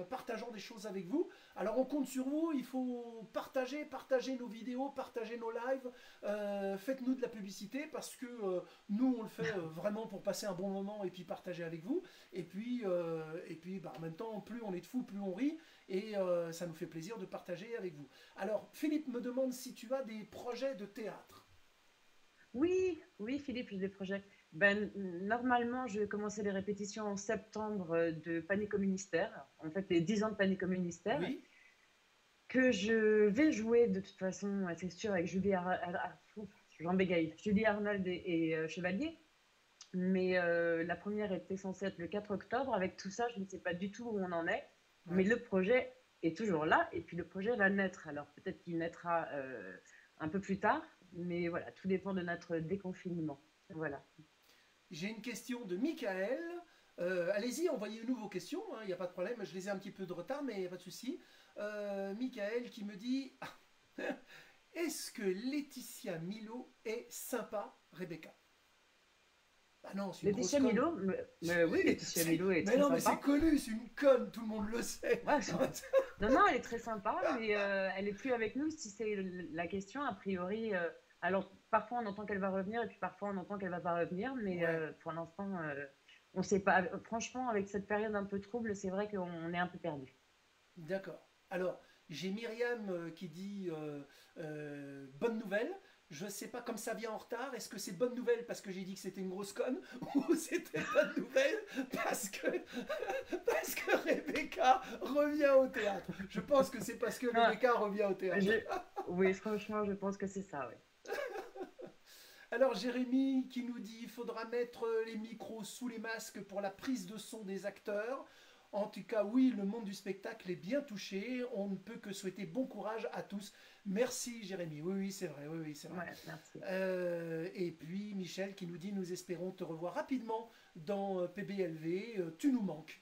partageant des choses avec vous. Alors, on compte sur vous. Il faut partager nos vidéos, partager nos lives. Faites-nous de la publicité parce que nous, on le fait vraiment pour passer un bon moment et puis partager avec vous. Et puis bah, en même temps, plus on est de fous, plus on rit. Et ça nous fait plaisir de partager avec vous. Alors, Philippe me demande si tu as des projets de théâtre. Oui, oui, Philippe, j'ai des projets. Ben, normalement, je vais commencer les répétitions en septembre de Panique au ministère. En fait, les 10 ans de Panique au ministère. Oui, Que je vais jouer de toute façon, c'est sûr, avec Jean Bégaï, Julie Arnold et Chevalier. Mais la première était censée être le 4 octobre. Avec tout ça, je ne sais pas du tout où on en est. Mais ouais. le projet est toujours là. Et puis le projet va naître. Alors peut-être qu'il naîtra un peu plus tard. Mais voilà, tout dépend de notre déconfinement. Voilà. J'ai une question de Michael. Allez-y, envoyez-nous vos questions, il n'y a pas de problème. Je les ai un petit peu de retard, mais il n'y a pas de souci. Michael qui me dit est-ce que Laetitia Milo est sympa, Rebecca? Ah non, c'est une Laetitia grosse Milo, conne. oui, Laetitia Milo est Mais très non, mais c'est sympa. connu, c'est une conne, tout le monde le sait. Ouais, non, non, elle est très sympa, mais elle est plus avec nous si c'est la question. A priori, alors parfois on entend qu'elle va revenir et puis parfois on entend qu'elle va pas revenir, mais Ouais, pour l'instant, on sait pas. Franchement, avec cette période un peu trouble, c'est vrai qu'on est un peu perdu. d'accord. Alors, j'ai Myriam qui dit bonne nouvelle. Je sais pas, comme ça vient en retard, est-ce que c'est bonne nouvelle parce que j'ai dit que c'était une grosse conne ou c'était bonne nouvelle parce que, parce que Rebecca revient au théâtre? Je pense que c'est parce que Ah, Rebecca revient au théâtre. je- Oui, franchement, je pense que c'est ça, oui. Alors Jérémy qui nous dit il faudra mettre les micros sous les masques pour la prise de son des acteurs. En tout cas, oui, le monde du spectacle est bien touché. On ne peut que souhaiter bon courage à tous. Merci Jérémy. Oui, oui, c'est vrai. Oui, oui, c'est vrai. Ouais, merci. Et puis Michel qui nous dit nous espérons te revoir rapidement dans PBLV. Tu nous manques.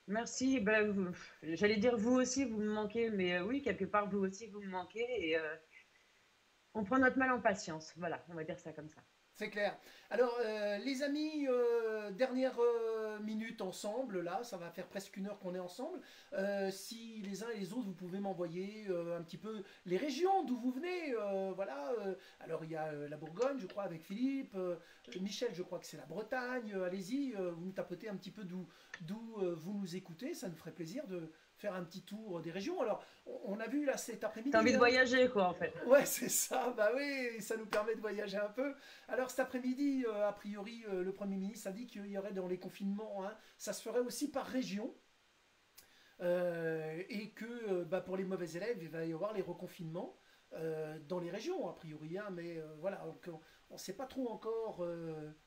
Merci. Ben, j'allais dire vous aussi, vous me manquez, mais oui, quelque part, vous aussi, vous me manquez. Et on prend notre mal en patience. Voilà, on va dire ça comme ça. C'est clair. Alors, les amis, dernière minute ensemble, là, ça va faire presque une heure qu'on est ensemble. Si les uns et les autres, vous pouvez m'envoyer un petit peu les régions d'où vous venez. Voilà. Alors, il y a la Bourgogne, je crois, avec Philippe. Michel, je crois que c'est la Bretagne. Allez-y, vous nous tapotez un petit peu d'où vous nous écoutez. Ça nous ferait plaisir de faire un petit tour des régions. Alors, on a vu là cet T'as envie après-midi. de voyager, quoi, en fait. Ouais, c'est ça, bah oui, ça nous permet de voyager un peu. Alors cet après-midi, a priori, le Premier ministre a dit qu'il y aurait dans les confinements, ça se ferait aussi par région, et que bah, pour les mauvais élèves, il va y avoir les reconfinements dans les régions, a priori, mais voilà, donc, on ne sait pas trop encore.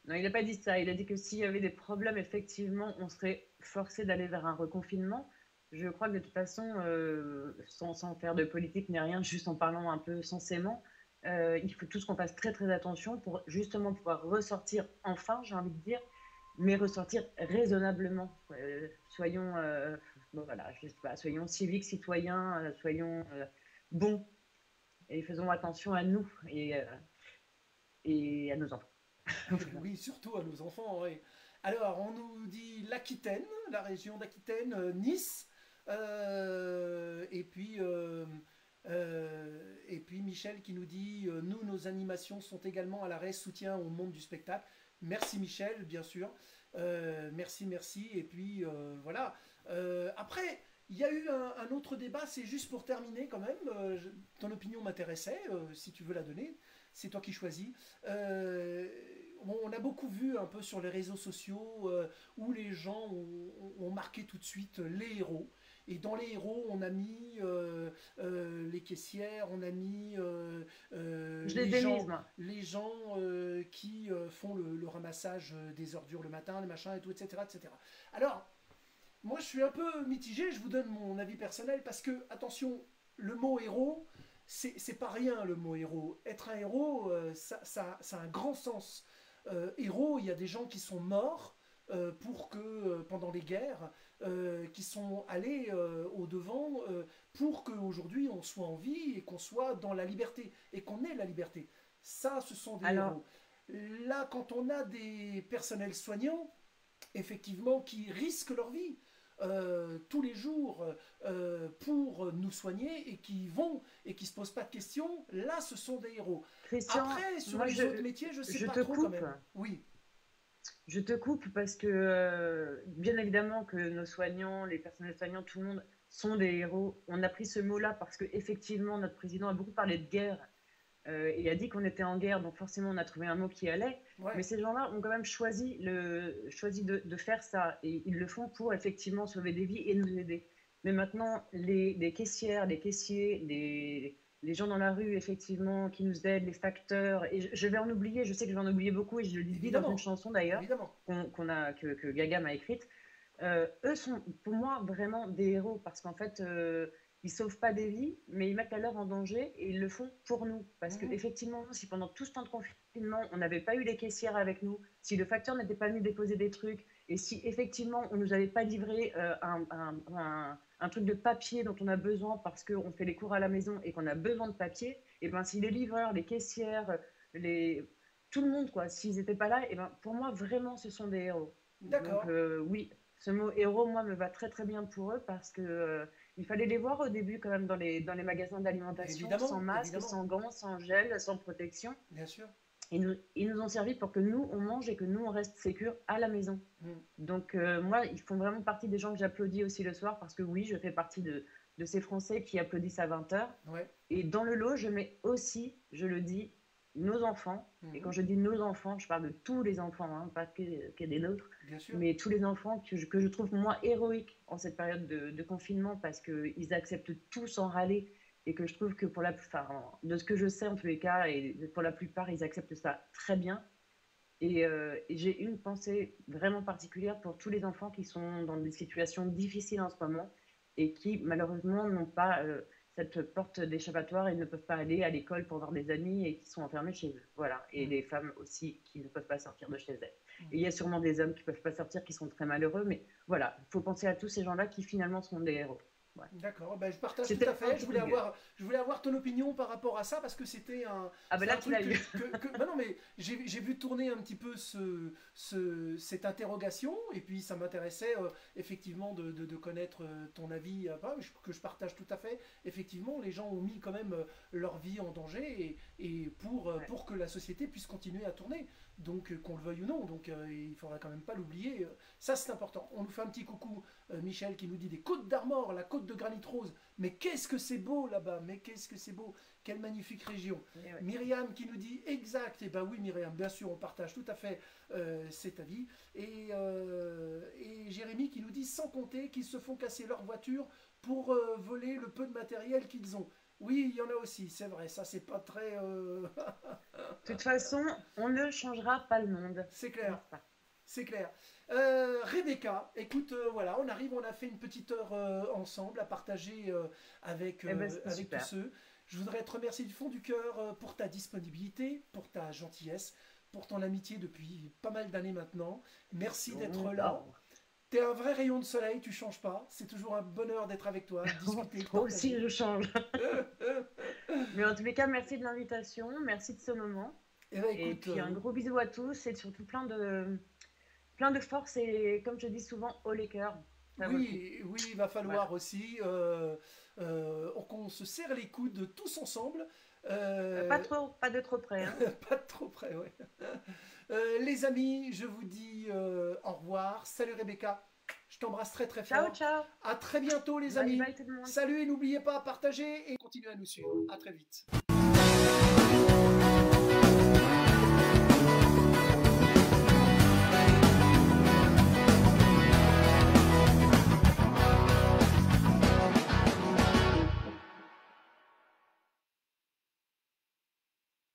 Non, il n'a pas dit ça. Il a dit que s'il y avait des problèmes, effectivement, on serait forcé d'aller vers un reconfinement. Je crois que de toute façon, sans faire de politique ni rien, juste en parlant un peu sensément, il faut tous qu'on fasse très très attention pour justement pouvoir ressortir enfin, j'ai envie de dire, mais ressortir raisonnablement. Soyons, bon, voilà, je sais pas, soyons civiques, citoyens, soyons bons et faisons attention à nous et à nos enfants. Voilà. Oui, surtout à nos enfants, oui. Alors, on nous dit l'Aquitaine, la région d'Aquitaine, Nice, et puis Michel qui nous dit nous, nos animations sont également à l'arrêt, soutien au monde du spectacle. Merci Michel, bien sûr. Merci, merci. Et puis voilà. Après, il y a eu un autre débat, c'est juste pour terminer quand même. Ton opinion m'intéressait, si tu veux la donner. C'est toi qui choisis. Bon, on a beaucoup vu un peu sur les réseaux sociaux où les gens ont marqué tout de suite les héros. Et dans les héros, on a mis les caissières, on a mis Je les démise, moi. les gens qui font le ramassage des ordures le matin, les machins et tout, etc., etc. Alors, moi, je suis un peu mitigé, je vous donne mon avis personnel, parce que, attention, le mot héros, c'est pas rien, le mot héros. Être un héros, ça a un grand sens. héros, il y a des gens qui sont morts pour que, pendant les guerres, qui sont allés au-devant pour qu'aujourd'hui on soit en vie et qu'on soit dans la liberté et qu'on ait la liberté. Ça, ce sont des Alors, héros. Là, quand on a des personnels soignants, effectivement, qui risquent leur vie tous les jours pour nous soigner et qui vont et qui se posent pas de questions, là, ce sont des héros. Christian, Après, sur moi les autres métiers, je sais je pas te trop quand coupe. même. Oui, Je te coupe parce que, bien évidemment, que nos soignants, les personnels soignants, tout le monde sont des héros. On a pris ce mot-là parce que effectivement, notre président a beaucoup parlé de guerre et a dit qu'on était en guerre, donc forcément, on a trouvé un mot qui allait. Mais ouais, ces gens-là ont quand même choisi de faire ça et ils le font pour effectivement sauver des vies et nous aider. Mais maintenant, les caissières, les caissiers, les gens dans la rue, effectivement, qui nous aident, les facteurs, et je vais en oublier, je sais que je vais en oublier beaucoup, et je le dis dans une évidemment, chanson d'ailleurs, évidemment. que Gaga m'a écrite. Eux sont pour moi vraiment des héros parce qu'en fait, ils sauvent pas des vies, mais ils mettent la leur en danger et ils le font pour nous. Parce que Mhm. effectivement, si pendant tout ce temps de confinement, on n'avait pas eu les caissières avec nous, si le facteur n'était pas venu déposer des trucs, et si effectivement on nous avait pas livré un truc de papier dont on a besoin parce qu'on fait les cours à la maison et qu'on a besoin de papier, et ben si les livreurs, les caissières, les tout le monde quoi, s'ils n'étaient pas là, et ben pour moi vraiment ce sont des héros. Donc D'accord, oui, ce mot héros moi me va très très bien pour eux parce que il fallait les voir au début quand même dans les magasins d'alimentation, sans évidemment, masque, évidemment, sans gants, sans gel, sans protection. bien sûr. Ils nous ont servi pour que nous, on mange et que nous, on reste sécure à la maison. Mhm. Donc, moi, ils font vraiment partie des gens que j'applaudis aussi le soir parce que oui, je fais partie de ces Français qui applaudissent à 20h. Ouais. Et dans le lot, je mets aussi, je le dis, nos enfants. Et quand Mhm. je dis nos enfants, je parle de tous les enfants, hein, pas que des nôtres, Bien sûr. mais tous les enfants que je trouve, moi, héroïques en cette période de confinement parce qu'ils acceptent tout sans râler et que je trouve que enfin, de ce que je sais en tous les cas, et pour la plupart, ils acceptent ça très bien. Et j'ai une pensée vraiment particulière pour tous les enfants qui sont dans des situations difficiles en ce moment et qui malheureusement n'ont pas cette porte d'échappatoire et ne peuvent pas aller à l'école pour voir des amis et qui sont enfermés chez eux. Voilà. Et Mhm. les femmes aussi qui ne peuvent pas sortir de chez elles. Mhm. Et il y a sûrement des hommes qui ne peuvent pas sortir, qui sont très malheureux, mais voilà, il faut penser à tous ces gens-là qui finalement sont des héros. Voilà. D'accord, ben, je partage tout C'était à fait. un coup de gueule. Je voulais avoir ton opinion par rapport à ça parce que Ah ben c'est là, un tu truc l'as eu. ben non, mais j'ai vu tourner un petit peu cette interrogation et puis ça m'intéressait effectivement de connaître ton avis que je partage tout à fait. Effectivement, les gens ont mis quand même leur vie en danger et Ouais. pour que la société puisse continuer à tourner. Donc qu'on le veuille ou non, donc il faudra quand même pas l'oublier. Ça c'est important. On nous fait un petit coucou, Michel qui nous dit des Côtes d'Armor, la côte de granit rose. Mais qu'est-ce que c'est beau là-bas, mais qu'est-ce que c'est beau. Quelle magnifique région. Et ouais. Myriam qui nous dit exact, et ben oui Myriam, bien sûr on partage tout à fait cet avis. Et Jérémy qui nous dit sans compter qu'ils se font casser leur voiture pour voler le peu de matériel qu'ils ont. Oui, il y en a aussi, c'est vrai, ça c'est pas très... De toute façon, on ne changera pas le monde. c'est clair. N'est-ce pas? C'est clair. Rebecca, écoute, voilà, on arrive, on a fait une petite heure ensemble à partager avec, Eh ben, c'était avec tous super. ceux. Je voudrais te remercier du fond du cœur pour ta disponibilité, pour ta gentillesse, pour ton amitié depuis pas mal d'années maintenant. Merci d'être là. Oh, T'es un vrai rayon de soleil, tu changes pas. C'est toujours un bonheur d'être avec toi, de discuter, de Moi aussi, partager. je change. Mais en tous les cas, merci de l'invitation, merci de ce moment. Eh ben, Et écoute, puis un gros bisou à tous et surtout plein de force et comme je dis souvent, haut les cœurs. Ça vaut le coup. oui, oui, il va falloir Voilà. aussi qu'on se serre les coudes tous ensemble. Pas de trop près, hein. Pas de trop près, ouais. Les amis, je vous dis au revoir. Salut Rebecca, je t'embrasse très très Ciao, fort. ciao. À très bientôt les Bye amis. bye tout le monde. Salut et n'oubliez pas à partager et continuez à nous suivre. À très vite.